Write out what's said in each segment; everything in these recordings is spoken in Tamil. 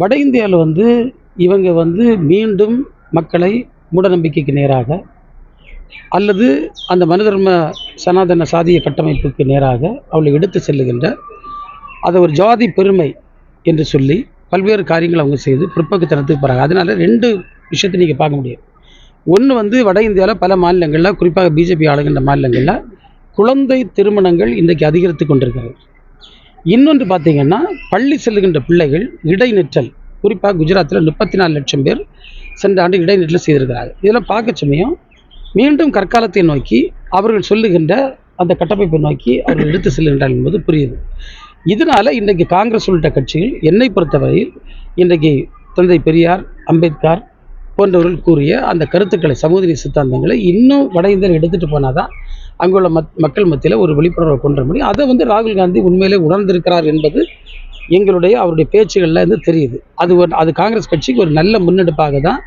வட இந்தியாவில் வந்து இவங்க வந்து மீண்டும் மக்களை மூடநம்பிக்கைக்கு நேராக அல்லது அந்த மனுதர்ம சனாதன சாதிய கட்டமைப்புக்கு நேராக அவளை எடுத்து செல்லுகின்ற அதை ஒரு ஜாதி பெருமை என்று சொல்லி பல்வேறு காரியங்கள் அவங்க செய்து பிற்போக்குத்தனத்துக்கு போகிறாங்க. அதனால 2 விஷயத்தை நீங்கள் பார்க்க முடியும். ஒன்று வந்து வட இந்தியாவில் பல மாநிலங்களில், குறிப்பாக பிஜேபி ஆளுகின்ற மாநிலங்களில் குழந்தை திருமணங்கள் இன்றைக்கு அதிகரித்து கொண்டிருக்கிறது. இன்னொன்று பார்த்தீங்கன்னா, பள்ளி செல்லுகின்ற பிள்ளைகள் இடைநிற்றல், குறிப்பாக குஜராத்தில் 34 லட்சம் பேர் சென்ற ஆண்டு இடைநிற்றல் செய்திருக்கிறார்கள். இதெல்லாம் பார்க்க சமயம் மீண்டும் கற்காலத்தை நோக்கி அவர்கள் சொல்லுகின்ற அந்த கட்டமைப்பை நோக்கி அவர்கள் எடுத்து செல்கின்றார்கள் என்பது புரியுது. இதனால் இன்றைக்கு காங்கிரஸ் உள்ளிட்ட கட்சிகள் என்னை பொறுத்தவரையில் இன்றைக்கு தந்தை பெரியார், அம்பேத்கர் போன்றவர்கள் கூறிய அந்த கருத்துக்களை, சமூக சித்தாந்தங்களை இன்னும் வட இந்தியர் எடுத்துகிட்டு போனால் தான் அங்குள்ள மக்கள் மத்தியில் ஒரு விழிப்புணர்வை கொண்டு வர முடியும். அதை வந்து ராகுல் காந்தி உண்மையிலே உணர்ந்திருக்கிறார் என்பது அவருடைய பேச்சுகளில் இருந்து தெரியுது. அது காங்கிரஸ் கட்சிக்கு ஒரு நல்ல முன்னெடுப்பாக தான்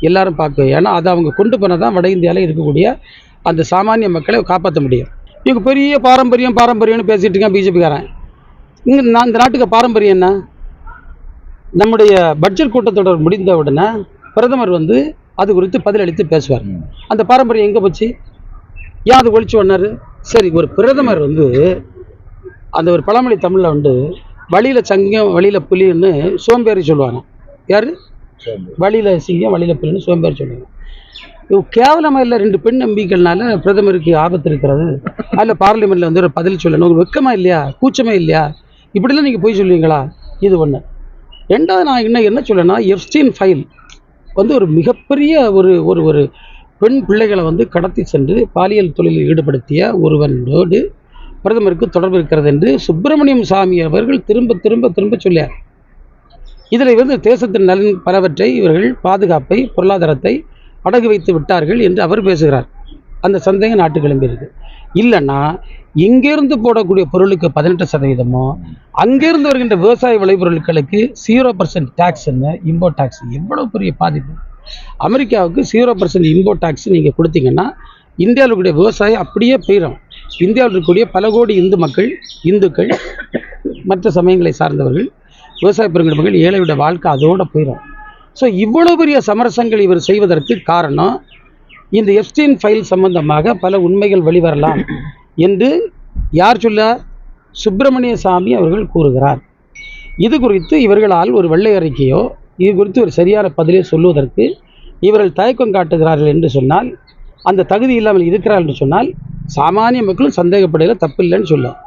எல்லாரும் பார்க்க. ஏன்னா அதை அவங்க கொண்டு போனால் தான் வட இந்தியாவில் இருக்கக்கூடிய அந்த சாமானிய மக்களை காப்பாற்ற முடியும். இவங்க பெரிய பாரம்பரியம்னு பேசிகிட்டு இருக்கான் பிஜேபிக்காரன். இங்கே இந்த நாட்டுக்கு பாரம்பரியம் என்ன? நம்முடைய பட்ஜெட் கூட்டத்தொடர் முடிந்த உடனே பிரதமர் வந்து அது குறித்து பதிலளித்து பேசுவார். அந்த பாரம்பரியம் எங்கே போச்சு? ஏன் அது ஒழிச்சு வந்தார்? சரி, ஒரு பிரதமர் வந்து அந்த ஒரு பழமொழி தமிழில் வந்து வழியில் சங்கம் வழியில் புலின்னு சோம்பேறி சொல்லுவாங்க. யார்? வழியில் சிங்கம் வழியில் புலின்னு சோம்பேறி சொல்லுவாங்க. கேவலமாக இல்லை, 2 பெண் நம்பிக்கைனால பிரதமருக்கு ஆபத்து இருக்கிறது, அதில் பார்லிமெண்ட்டில் வந்து ஒரு பதில் சொல்லணும், ஒரு வெக்கமாக இல்லையா, கூச்சமே இல்லையா, இப்படிலாம் நீங்கள் போய் சொல்லுவீங்களா? இது ஒன்று. 2வது நான் என்ன சொல்லணும்னா, எப்ஸ்டீன் ஃபைல் வந்து ஒரு மிகப்பெரிய ஒரு பெண் பிள்ளைகளை வந்து கடத்தி சென்று பாலியல் தொழிலில் ஈடுபடுத்திய ஒருவனோடு பிரதமருக்கு தொடர்பு இருக்கிறது என்று சுப்பிரமணியம் சாமி அவர்கள் திரும்ப சொல்லியார். இதில் வந்து தேசத்தின் நலன் பலவற்றை இவர்கள் பாதுகாப்பை, பொருளாதாரத்தை அடகு வைத்து விட்டார்கள் என்று அவர் பேசுகிறார். அந்த சந்தேகம் நாட்டு கிளம்பியிருக்கு. இல்லைன்னா இங்கேருந்து போடக்கூடிய பொருளுக்கு 18%, அங்கேருந்து வருகின்ற விவசாய விளைபொருட்களுக்கு 0% டேக்ஸ், என்ன இம்போர்ட் டேக்ஸ், எவ்வளோ பெரிய பாதிப்பு. அமெரிக்காவுக்கு 0% இம்போர்ட் டேக்ஸ் நீங்கள் கொடுத்தீங்கன்னா இந்தியாவில் இருக்கக்கூடிய விவசாயம் அப்படியே போயிடும். இந்தியாவில் இருக்கக்கூடிய பல கோடி இந்துக்கள் மற்ற சமயங்களை சார்ந்தவர்கள், விவசாய பெருங்குடிமக்கள், ஏழையோட வாழ்க்கை அதோடு போயிடும். ஸோ இவ்வளோ பெரிய சமரசங்கள் இவர் செய்வதற்கு காரணம், இந்த எப்ஸ்டீன் ஃபைல் சம்பந்தமாக பல உண்மைகள் வெளிவரலாம் என்று யார் சொல்ல? சுப்பிரமணிய சாமி அவர்கள் கூறுகிறார். இது குறித்து இவர்களால் ஒரு வெள்ளை அறிக்கையோ இது குறித்து ஒரு சரியான பதிலை சொல்வதற்கு இவர்கள் தயக்கம் காட்டுகிறார்கள் என்று சொன்னால், அந்த தகுதி இல்லாமல் இருக்கிறார்கள் என்று சொன்னால், சாமானிய மக்களும் சந்தேகப்படையில் தப்பில்லைன்னு சொல்லும்.